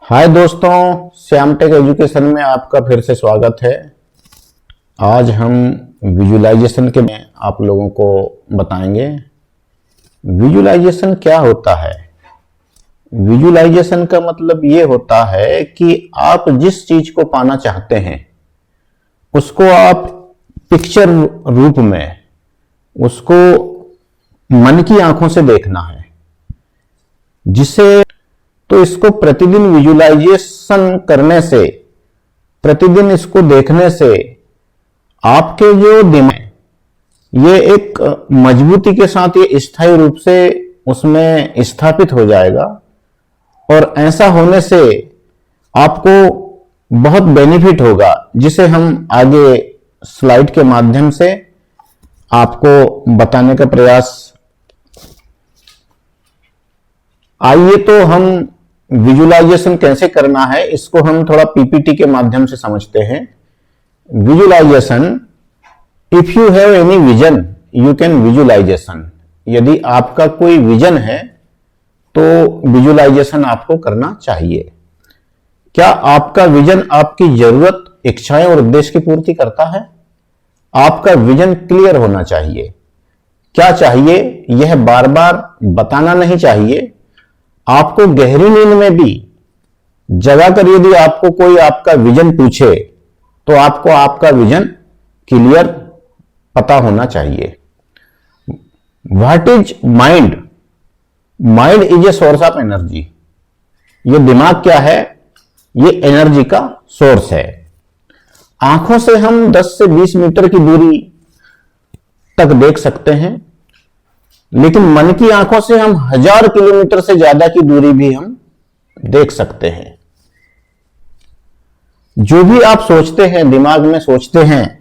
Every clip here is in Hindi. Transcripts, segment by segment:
हाय दोस्तों, श्याम टेक एजुकेशन में आपका फिर से स्वागत है। आज हम विजुलाइजेशन के में आप लोगों को बताएंगे विजुलाइजेशन क्या होता है। विजुलाइजेशन का मतलब ये होता है कि आप जिस चीज को पाना चाहते हैं उसको आप पिक्चर रूप में उसको मन की आंखों से देखना है, जिसे तो इसको प्रतिदिन विजुलाइजेशन करने से, प्रतिदिन इसको देखने से आपके जो दिमाग ये एक मजबूती के साथ ये स्थायी रूप से उसमें स्थापित हो जाएगा। और ऐसा होने से आपको बहुत बेनिफिट होगा, जिसे हम आगे स्लाइड के माध्यम से आपको बताने का प्रयास। आइए तो हम विजुलाइजेशन कैसे करना है इसको हम थोड़ा पीपीटी के माध्यम से समझते हैं। Visualisation, if you have any vision you can visualisation. यदि आपका कोई विजन है तो विजुलाइजेशन आपको करना चाहिए। क्या आपका विजन आपकी जरूरत, इच्छाएं और उद्देश्य की पूर्ति करता है? आपका विजन क्लियर होना चाहिए। क्या चाहिए यह बार बार बताना नहीं चाहिए। आपको गहरी नींद में भी जगाकर यदि आपको कोई आपका विजन पूछे तो आपको आपका विजन क्लियर पता होना चाहिए। What is mind? Mind is a source of energy. ये दिमाग क्या है? ये एनर्जी का सोर्स है। आंखों से हम 10 से 20 मीटर की दूरी तक देख सकते हैं, लेकिन मन की आंखों से हम 1000 किलोमीटर से ज्यादा की दूरी भी हम देख सकते हैं। जो भी आप सोचते हैं, दिमाग में सोचते हैं,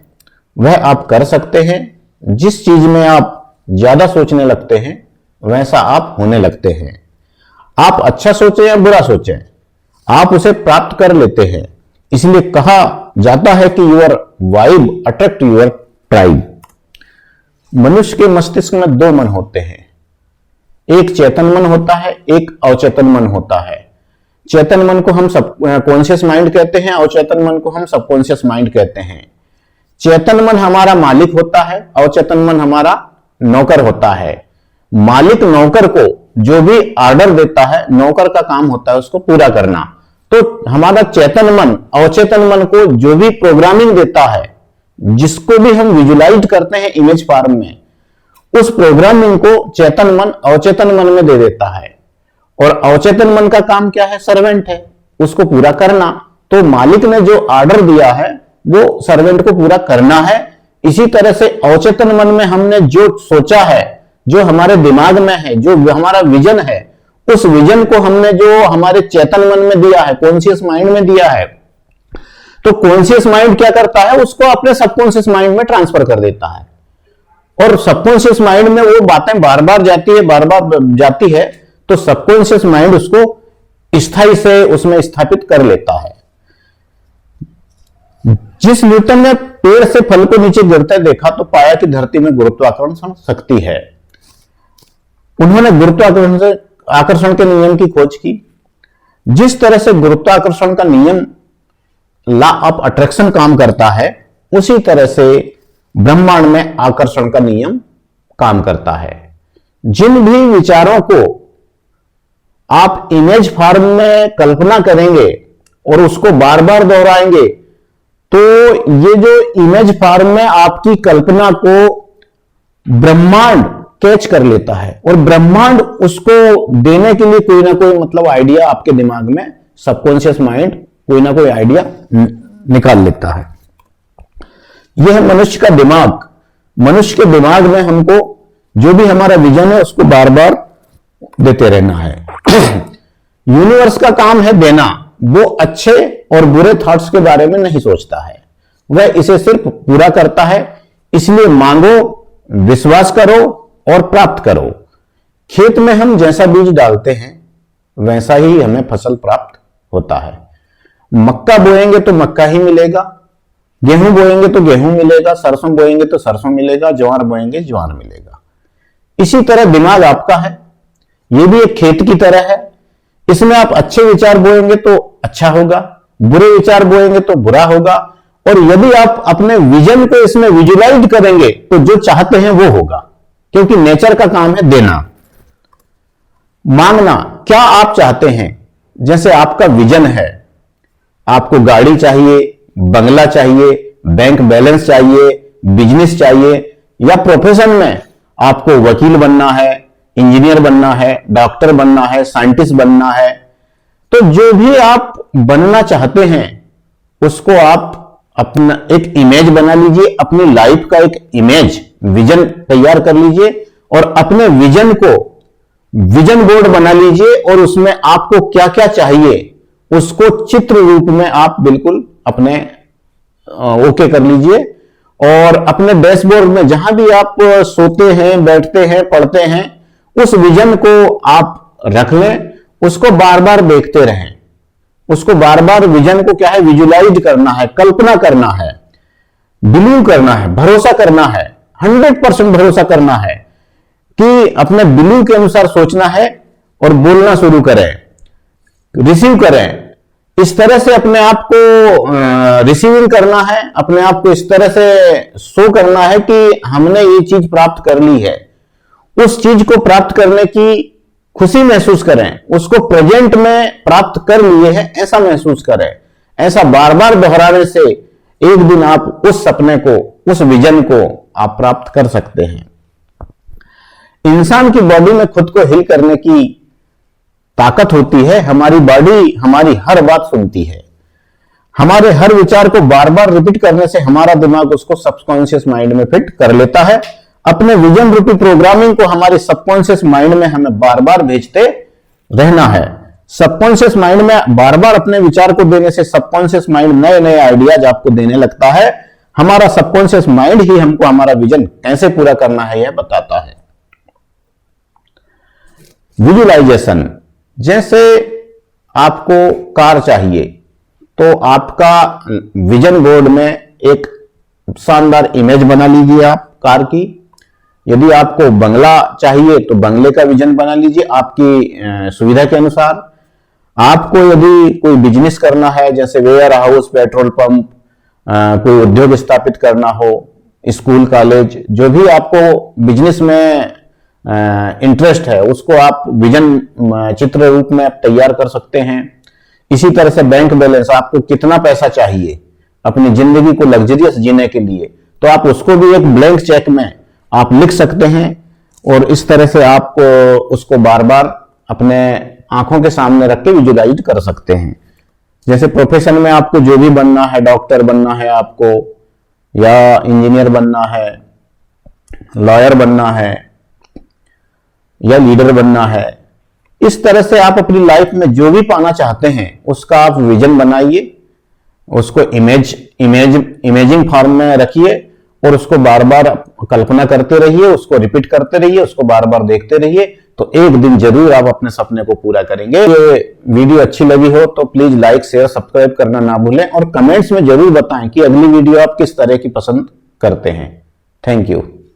वह आप कर सकते हैं। जिस चीज में आप ज्यादा सोचने लगते हैं वैसा आप होने लगते हैं। आप अच्छा सोचें या बुरा सोचें, आप उसे प्राप्त कर लेते हैं। इसलिए कहा जाता है कि your vibe attract your tribe. मनुष्य के मस्तिष्क में 2 मन होते हैं, एक चेतन मन होता है, एक अवचेतन मन होता है। चेतन मन को हम सब कॉन्शियस माइंड कहते हैं, अवचेतन मन को हम सबकॉन्शियस माइंड कहते हैं। चेतन मन हमारा मालिक होता है, अवचेतन मन हमारा नौकर होता है। मालिक नौकर को जो भी ऑर्डर देता है, नौकर का काम होता है उसको पूरा करना। तो हमारा चेतन मन अवचेतन मन को जो भी प्रोग्रामिंग देता है, जिसको भी हम विजुलाइज करते हैं इमेज फॉर्म में, उस प्रोग्रामिंग को चेतन मन अवचेतन मन में दे देता है। और अवचेतन मन का काम क्या है? सर्वेंट है, उसको पूरा करना। तो मालिक ने जो ऑर्डर दिया है वो सर्वेंट को पूरा करना है। इसी तरह से अवचेतन मन में हमने जो सोचा है, जो हमारे दिमाग में है, जो हमारा विजन है, उस विजन को हमने जो हमारे चेतन मन में दिया है, कॉन्शियस माइंड में दिया है, तो कॉन्शियस माइंड क्या करता है? उसको अपने सबकॉन्शियस माइंड में ट्रांसफर कर देता है। और सबकॉन्शियस माइंड में वो बातें बार बार जाती है, बार बार जाती है, तो सबकॉन्शियस माइंड उसको स्थायी से उसमें स्थापित कर लेता है। जिस न्यूटन ने पेड़ से फल को नीचे गिरते देखा तो पाया कि धरती में गुरुत्वाकर्षण शक्ति है। उन्होंने गुरुत्वाकर्षण के नियम की खोज की। जिस तरह से गुरुत्वाकर्षण का नियम, लॉ ऑफ अट्रैक्शन काम करता है, उसी तरह से ब्रह्मांड में आकर्षण का नियम काम करता है। जिन भी विचारों को आप इमेज फॉर्म में कल्पना करेंगे और उसको बार बार दोहराएंगे, तो ये जो इमेज फॉर्म में आपकी कल्पना को ब्रह्मांड कैच कर लेता है और ब्रह्मांड उसको देने के लिए कोई ना कोई मतलब आइडिया आपके दिमाग में, सबकॉन्शियस माइंड कोई ना कोई आइडिया निकाल लेता है। यह मनुष्य का दिमाग, मनुष्य के दिमाग में हमको जो भी हमारा विजन है उसको बार बार देते रहना है। यूनिवर्स का काम है देना। वो अच्छे और बुरे थॉट्स के बारे में नहीं सोचता है, वह इसे सिर्फ पूरा करता है। इसलिए मांगो, विश्वास करो और प्राप्त करो। खेत में हम जैसा बीज डालते हैं वैसा ही हमें फसल प्राप्त होता है। मक्का बोएंगे तो मक्का ही मिलेगा, गेहूं बोएंगे तो गेहूं मिलेगा, सरसों बोएंगे तो सरसों मिलेगा, ज्वार बोएंगे ज्वार मिलेगा। इसी तरह दिमाग आपका है, यह भी एक खेत की तरह है। इसमें आप अच्छे विचार बोएंगे तो अच्छा होगा, बुरे विचार बोएंगे तो बुरा होगा। और यदि आप अपने विजन को इसमें विजुलाइज करेंगे तो जो चाहते हैं वो होगा, क्योंकि नेचर का काम है देना। मांगना, क्या आप चाहते हैं? जैसे आपका विजन है, आपको गाड़ी चाहिए, बंगला चाहिए, बैंक बैलेंस चाहिए, बिजनेस चाहिए, या प्रोफेशन में आपको वकील बनना है, इंजीनियर बनना है, डॉक्टर बनना है, साइंटिस्ट बनना है, तो जो भी आप बनना चाहते हैं उसको आप अपना एक इमेज बना लीजिए, अपनी लाइफ का एक इमेज, विजन तैयार कर लीजिए और अपने विजन को विजन बोर्ड बना लीजिए और उसमें आपको क्या क्या चाहिए उसको चित्र रूप में आप बिल्कुल अपने ओके कर लीजिए। और अपने डैशबोर्ड में जहां भी आप सोते हैं, बैठते हैं, पढ़ते हैं, उस विजन को आप रख लें, उसको बार बार देखते रहें, उसको बार बार विजन को क्या है, विजुलाइज करना है, कल्पना करना है, बिलीव करना है, भरोसा करना है, 100% भरोसा करना है कि अपने बिलीव के अनुसार सोचना है और बोलना शुरू करें, रिसीव करें। इस तरह से अपने आप को रिसीविंग करना है, अपने आप को इस तरह से शो करना है कि हमने ये चीज प्राप्त कर ली है। उस चीज को प्राप्त करने की खुशी महसूस करें, उसको प्रेजेंट में प्राप्त कर लिए हैं ऐसा महसूस करें। ऐसा बार बार दोहराने से एक दिन आप उस सपने को, उस विजन को आप प्राप्त कर सकते हैं। इंसान की बॉडी में खुद को हील करने की ताकत होती है। हमारी बॉडी हमारी हर बात सुनती है। हमारे हर विचार को बार बार रिपीट करने से हमारा दिमाग उसको सबकॉन्शियस माइंड में फिट कर लेता है। अपने विजन रूपी प्रोग्रामिंग को हमारे सबकॉन्शियस माइंड में हमें बार बार भेजते रहना है। सबकॉन्शियस माइंड में बार बार अपने विचार को देने से सबकॉन्शियस माइंड नए नए आइडियाज आपको देने लगता है। हमारा सबकॉन्शियस माइंड ही हमको हमारा विजन कैसे पूरा करना है यह बताता है। विजुलाइजेशन, जैसे आपको कार चाहिए तो आपका विजन बोर्ड में एक शानदार इमेज बना लीजिए आप कार की। यदि आपको बंगला चाहिए तो बंगले का विजन बना लीजिए आपकी सुविधा के अनुसार। आपको यदि कोई बिजनेस करना है, जैसे वेयर हाउस, पेट्रोल पंप, कोई उद्योग स्थापित करना हो, स्कूल कॉलेज, जो भी आपको बिजनेस में इंटरेस्ट है उसको आप विजन चित्र रूप में आप तैयार कर सकते हैं। इसी तरह से बैंक बैलेंस, आपको कितना पैसा चाहिए अपनी जिंदगी को लग्जरियस जीने के लिए, तो आप उसको भी एक ब्लैंक चेक में आप लिख सकते हैं और इस तरह से आप उसको बार बार अपने आंखों के सामने रख के विजुलाइज कर सकते हैं। जैसे प्रोफेशन में आपको जो भी बनना है, डॉक्टर बनना है आपको, या इंजीनियर बनना है, लॉयर बनना है, या लीडर बनना है, इस तरह से आप अपनी लाइफ में जो भी पाना चाहते हैं उसका आप विजन बनाइए, उसको इमेजिंग फॉर्म में रखिए और उसको बार बार कल्पना करते रहिए, उसको रिपीट करते रहिए, उसको बार बार देखते रहिए, तो एक दिन जरूर आप अपने सपने को पूरा करेंगे। ये वीडियो अच्छी लगी हो तो प्लीज लाइक, शेयर, सब्सक्राइब करना ना भूलें और कमेंट्स में जरूर बताएं कि अगली वीडियो आप किस तरह की पसंद करते हैं। Thank you.